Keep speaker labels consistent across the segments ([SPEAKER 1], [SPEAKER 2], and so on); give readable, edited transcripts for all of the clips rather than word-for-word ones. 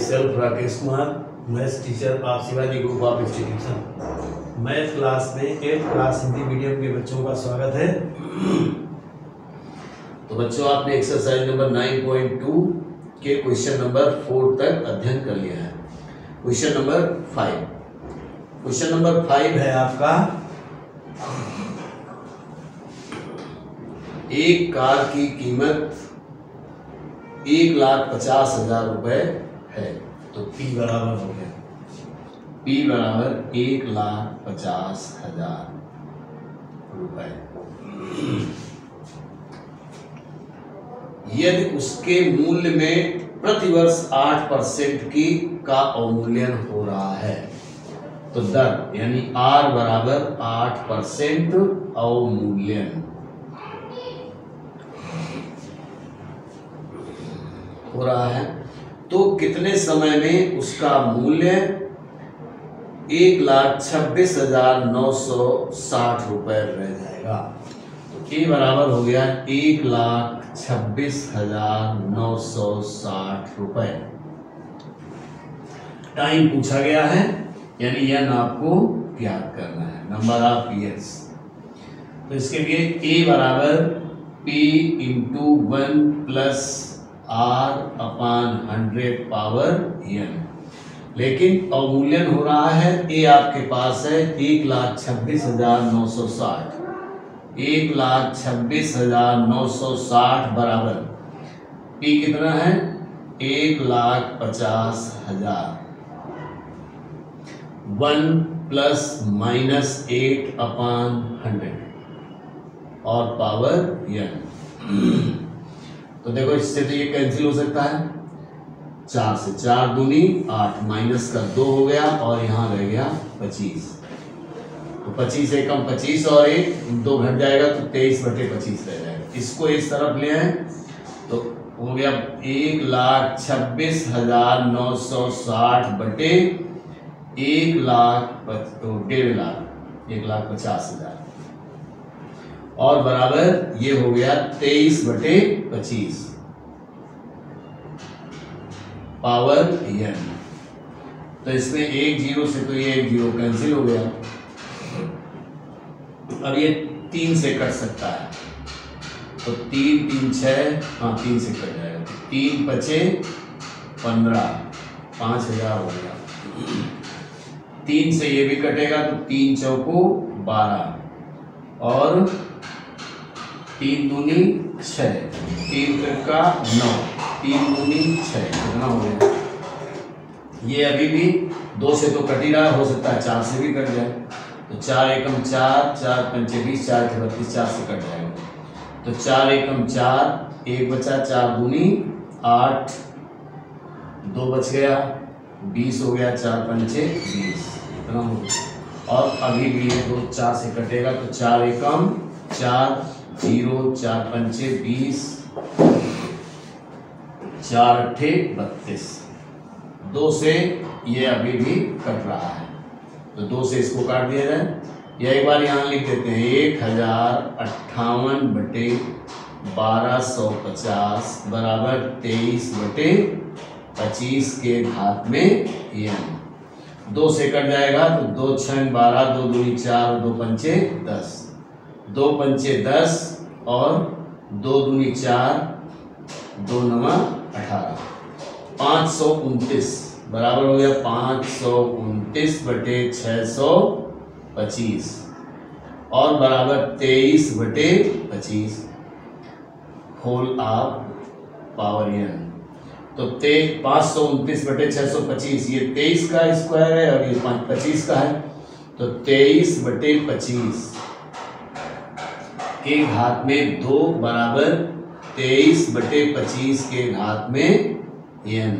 [SPEAKER 1] Self Rakesh Kumar, maths teacher of Shivaji group of institution. Math class में 8th class Hindi medium के बच्चों का स्वागत है। तो बच्चों, आपने एक्सरसाइज नंबर 9.2 के क्वेश्चन नंबर 4 तक अध्ययन कर लिया है। क्वेश्चन नंबर 5 है आपका, एक कार की कीमत 1,50,000 रुपए है। तो P बराबर हो गया, P बराबर 1,50,000 रुपए। यदि उसके मूल्य में प्रतिवर्ष 8% का अवमूल्यन हो रहा है, तो दर यानी R बराबर 8% अवमूल्यन हो रहा है, तो कितने समय में उसका मूल्य 1,26,960 रुपए रह जाएगा। तो A बराबर हो गया 1,26,960 रुपए। टाइम पूछा गया है, यानी यह आपको ज्ञात करना है, नंबर ऑफ ईयर्स। तो इसके लिए A बराबर P into 1 plus R/100 power n। लेकिन अवमूल्यन हो रहा है, A आपके पास है 1,26,960। 1,26,960 बराबर P कितना है 1,50,000। 1 प्लस माइनस 8/100 और पावर n। तो देखो, इससे तो ये कैंसिल हो सकता है, 4 से 4 दूनी 8, माइनस का 2 हो गया और यहाँ रह गया 25। तो 25 एकम 25 और 1 2 घट जाएगा, तो 23/25 रह जाएगा। इसको इस तरफ ले आए तो हो गया 1,26,960 बटे 1,50,000 और बराबर ये हो गया 23/25 पावर n। तो इसमें 1 0 से तो ये 1 0 कैंसिल हो गया। अब ये 3 से कट सकता है, तो 3 3 6, हाँ 3 से कट जाएगा। 3 बचे 15, 5,000 हो गया। 3 से ये भी कटेगा, तो 3 चौको 12 और 3 दूनी 6, 3 का 9, 3 दूनी 6, कितना हो गया? ये अभी भी 2 से तो कट ही रहा, हो सकता है 4 से भी कट जाए। तो 4 एकम 4, 4 पंचे 20, 4 के 32, 4 से कट जाएगा। तो 4 एकम 4, 1 बचा, 4 दूनी 8, 2 बच गया, 20 हो गया, 4 पंचे 20, इतना हो गया। और अभी भी ये 2 4 से कटेगा, तो 4 एकम 4, 0, 4 पंचे 20, 4 अट्ठे 32। 2 से ये अभी भी कट रहा है, तो 2 से इसको काट दिया जाए, या एक बार यहाँ लिख देते हैं 1,058 बटे 1250 बराबर 23/25 के घात में n। 2 से कट जाएगा, तो 2 6 12, 2 दूनी 4, 2 पंचे 10, 2 पंचे 10 और 2 दूनी 4, 2 9 18, 529 बराबर हो गया 529 बटे 625 और बराबर 23/25 होल ऑफ पावर n। तो 529 बटे 625, ये 23 का स्क्वायर है और ये 25 का है, तो 23/25 के घात में 2 बराबर 23/25 के घात में n।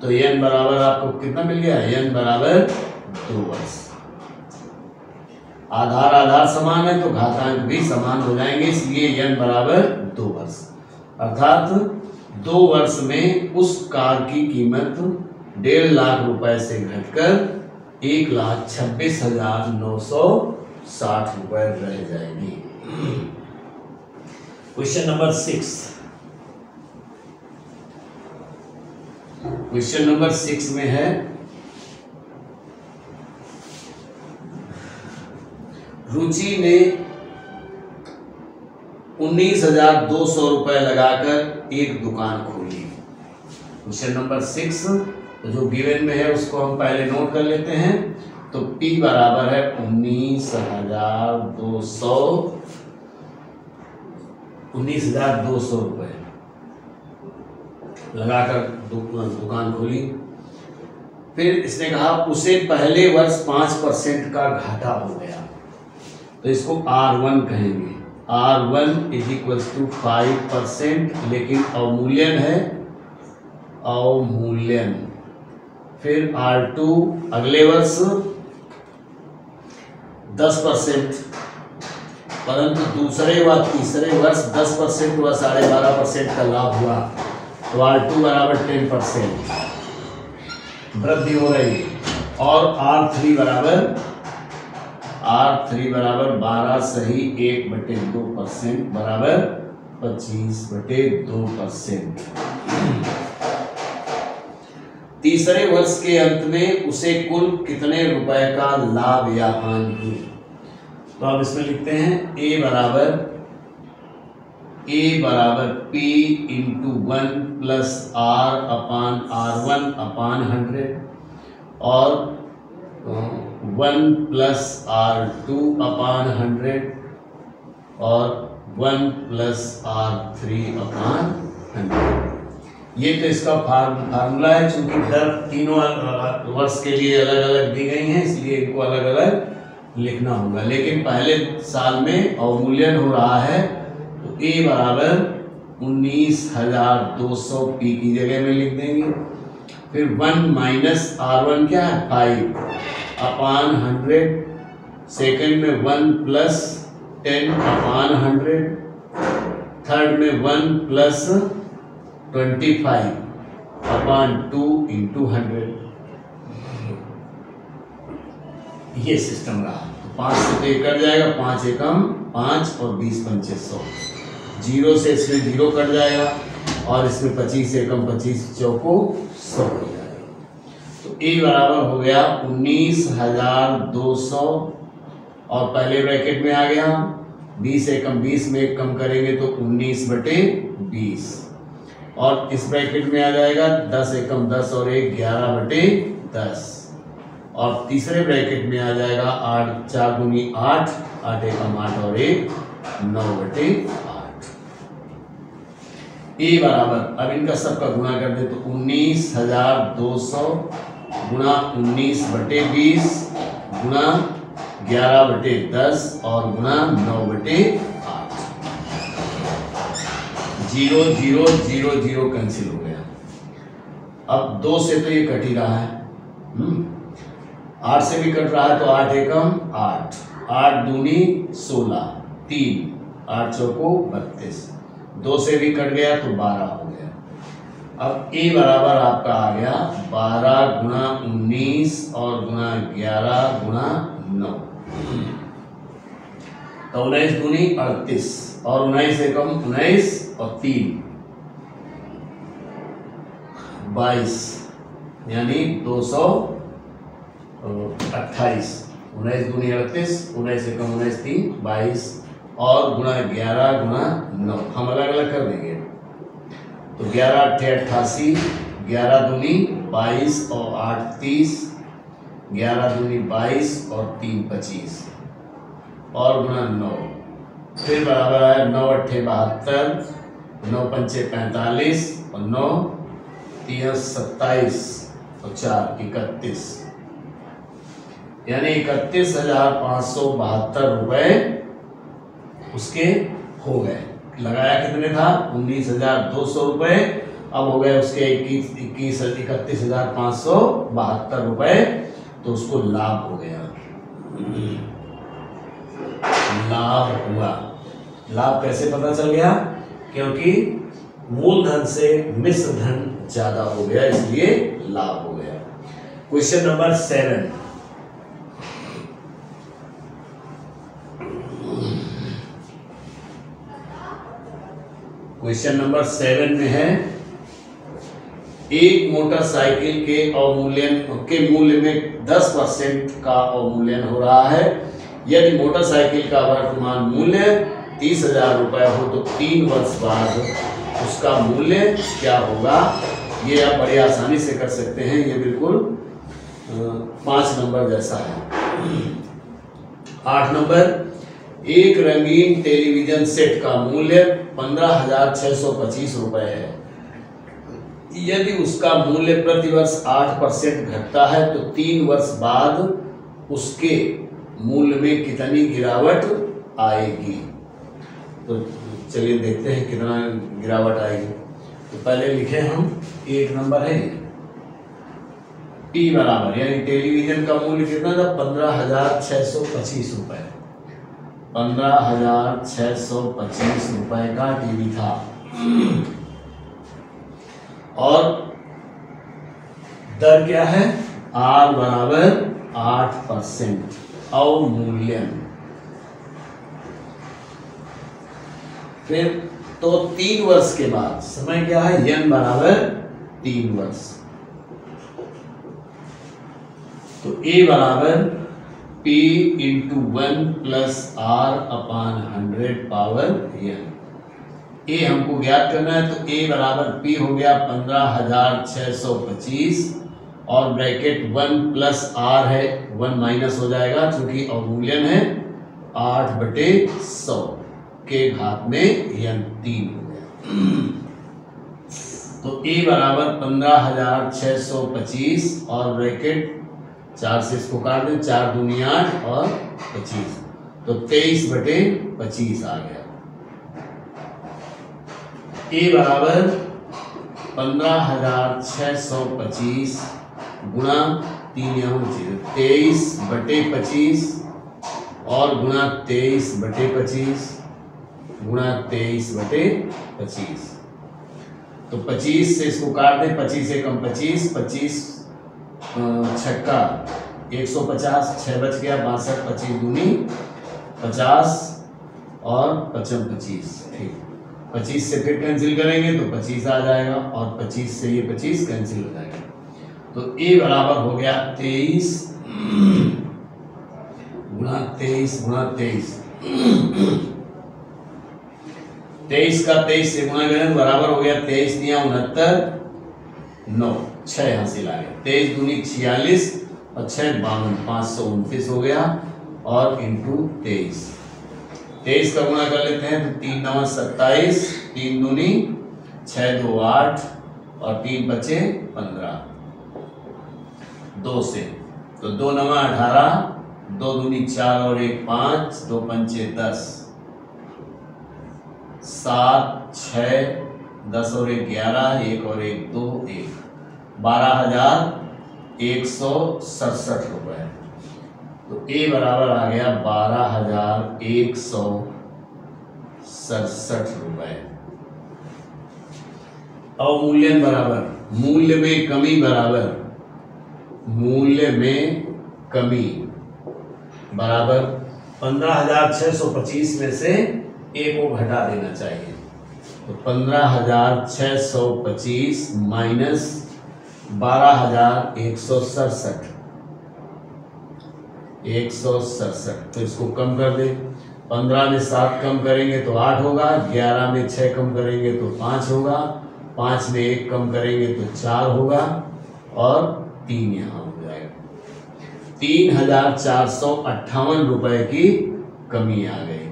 [SPEAKER 1] तो n बराबर आपको कितना मिल गया? n बराबर 2 वर्ष। आधार समान है तो घातांक भी समान हो जाएंगे, इसलिए n बराबर 2 वर्ष। अर्थात 2 वर्ष में उस कार की कीमत 1.5 लाख रुपए से घटकर 1,26,960 रुपए रह जाएगी। Question number 6। क्वेश्चन नंबर 6 में है रुचि ने 19,200 रुपए लगाकर एक दुकान खोली। क्वेश्चन नंबर 6 तो जो गिवन में है उसको हम पहले नोट कर लेते हैं। तो P बराबर है 19,200 रुपए लगाकर दुकान खोली। फिर इसने कहा उसे पहले वर्ष 5% का घाटा हो गया, तो इसको R1 कहेंगे। R1 = 5%, लेकिन अवमूल्यन है, अवमूल्यन। फिर R2 अगले वर्ष 10%, परंतु दूसरे व तीसरे वर्ष 10% व 12.5% का लाभ हुआ, तो R2 बराबर 10% वृद्धि हो रही है। और R3 बराबर 12 सही 1/2% बराबर 25/2%। तीसरे वर्ष के अंत में उसे कुल कितने रुपए का लाभ या हानि हुई? तो अब इसमें लिखते हैं A बराबर P × 1 + R/R1/100 और 1 + R2/100 और 1 + R3/100। ये तो इसका फार्मूला है। चूंकि दर तीनों वर्ष के लिए अलग अलग दी गई हैं, इसलिए इनको अलग अलग लिखना होगा। लेकिन पहले साल में अवमूल्यन हो रहा है, तो A बराबर 19,200 P की जगह में लिख देंगे। फिर 1 - R1 क्या है 5/100, सेकंड में 1 + 10/100, थर्ड में 1 + 25/2 × 100। ये सिस्टम रहा। तो 5 से तो ये कट जाएगा, 5 एकम 5 और 20 पंचे 100। 0 से इसमें 0 कट जाएगा और इसमें 25 एकम 25 चौको 100 हो जाएगा। तो A बराबर हो गया 19,200 और पहले ब्रैकेट में आ गया 20 एकम 20 में एक कम करेंगे तो 19/20 और इस ब्रैकेट में आ जाएगा 10 एकम 10 और 1 11/10 और तीसरे ब्रैकेट में आ जाएगा 8 4 दूनी 8 8 एकम 8 और 1 9/8। A बराबर अब इनका सबका गुणा कर दे तो 19,200 गुणा 19/20 गुणा 11/10 और गुणा 9/8। 0 0 0 0 कैंसिल हो गया। अब 2 से तो ये कट ही रहा है, 8 से भी कट रहा है तो 8 एकम 8 8 दूनी 16 3 8 चौको 32 2 से भी कट गया तो 12 हो गया। अब A बराबर आपका आ गया 12 गुणा 19 और गुणा 11 गुणा 9 तो 19 दूनी 38 और 19 एकम 19 और 3 22 यानी 228 19 दूनी 38 19 एकम 19 3 22 और गुणा 11 गुणा 9 हम अलग अलग कर देंगे तो 11 8 88 11 दूनी 22 और 8 30 11 दूनी 22 और 3 25 और गुणा 9 फिर बराबर आया 9 8 72 9 पंचे 45 और 9 3 27 और 4 31 यानी 31,572 रुपए उसके हो गए। लगाया कितने था 19,200 रुपए, अब हो गए उसके 31,572 रुपए, तो उसको लाभ हो गया, लाभ हुआ। लाभ कैसे पता चल गया? क्योंकि मूलधन से मिश्र धन ज्यादा हो गया, इसलिए लाभ हो गया। क्वेश्चन नंबर 7 क्वेश्चन नंबर 7 में है एक मोटरसाइकिल के अवमूल्यन के मूल्य में 10% का अवमूल्यन हो रहा है। यदि मोटरसाइकिल का वर्तमान मूल्य 30,000 रुपये हो तो 3 वर्ष बाद उसका मूल्य क्या होगा? ये आप बड़ी आसानी से कर सकते हैं। ये बिल्कुल 5 नंबर जैसा है। 8 नंबर, एक रंगीन टेलीविजन सेट का मूल्य 15,625 रुपये है। यदि उसका मूल्य प्रतिवर्ष 8% घटता है तो 3 वर्ष बाद उसके मूल्य में कितनी गिरावट आएगी? तो चलिए देखते हैं कितना गिरावट आएगी। तो पहले लिखे हम 1 नंबर है P बराबर, यानी टेलीविजन का मूल्य कितना था? 15,625 रुपये। 15,625 रुपये का टीवी था और दर क्या है? R बराबर 8% अवमूल्यन। फिर तो 3 वर्ष के बाद समय क्या है? N बराबर 3 वर्ष। तो A बराबर P इंटू 1 प्लस R अपान 100 पावर N। ए हमको ज्ञात करना है तो A बराबर P हो गया 15,625 और ब्रैकेट 1 प्लस R है, 1 माइनस हो जाएगा क्योंकि अवमूल्यन है 8/100 के घात में n 3 हो गया। तो A बराबर 15,625 और ब्रैकेट 4 से इसको काट दें, 4 दूनी 8 और 25, तो 23/25 आ गया। A बराबर 15,625 गुणा 3 यहाँ 23/25 और गुणा 23/25 गुणा 23/25। तो 25 से इसको काट दें, 25 एकम 25, 25 छक्का 150, 6 बच गया 62, 25 दूनी 50 और 55 25। ठीक, 25 से फिर कैंसिल करेंगे तो 25 आ जाएगा और 25 से ये 25 कैंसिल हो जाएगा। तो A बराबर हो गया 23 गुणा 23 गुणा 23। 23 का 23 से गुणा करें बराबर हो गया 23 दिया 69, 9 6 हासिल आ गया। 23 दूनी 46 और 6 52, 529 हो गया और इंटू 23। 23 का गुणा कर लेते हैं तो 3 9 27, 3 दूनी 6 2 8 और 3 बचे 15, 2 से तो 2 9 18, 2 दूनी 4 और 1 5, 2 पंचे 10, 7 6 10 और 1 11, 1 और 1 2 1, 12,167 रुपये। तो A बराबर आ गया 12,167 रुपये। अवमूल्यन बराबर मूल्य में कमी बराबर मूल्य में कमी बराबर 15,625 में से A को घटा देना चाहिए। तो 15,625 माइनस 12,167, 167, तो इसको कम कर दे। 15 में 7 कम करेंगे तो 8 होगा, 11 में 6 कम करेंगे तो 5 होगा, 5 में 1 कम करेंगे तो 4 होगा और 3 यहाँ हो जाएगा। 3,458 रुपए की कमी आ गई।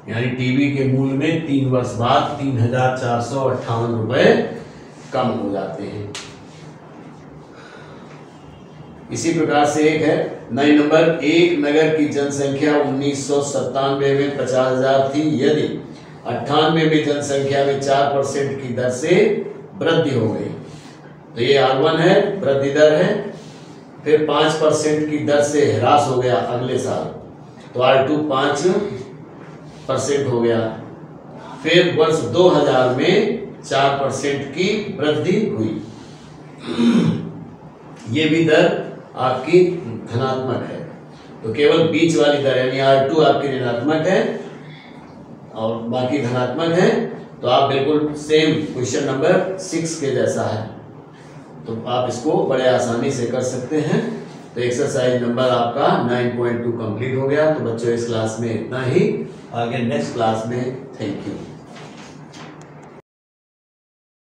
[SPEAKER 1] यानी टीवी के मूल्य में 3 वर्ष बाद 3,458 रुपए कम हो जाते हैं। इसी प्रकार से एक है 9 नंबर, एक नगर की जनसंख्या 1997 में 50,000 थी। यदि 98 में जनसंख्या में 4% की दर से वृद्धि हो गई तो ये R1 है, वृद्धि दर है। फिर 5% की दर से ह्रास हो गया अगले साल तो R2 5% हो गया। फिर वर्ष 2000 में 4% की वृद्धि हुई। ये भी दर आपकी धनात्मक है। तो केवल बीच वाली दर यानी R2 आपकी ऋणात्मक है और बाकी धनात्मक है। तो आप बिल्कुल सेम क्वेश्चन नंबर 6 के जैसा है, तो आप इसको बड़े आसानी से कर सकते हैं। तो एक्सरसाइज नंबर आपका 9.2 कंप्लीट हो गया। तो बच्चों इस क्लास में इतना ही, आगे नेक्स्ट क्लास में। Thank you.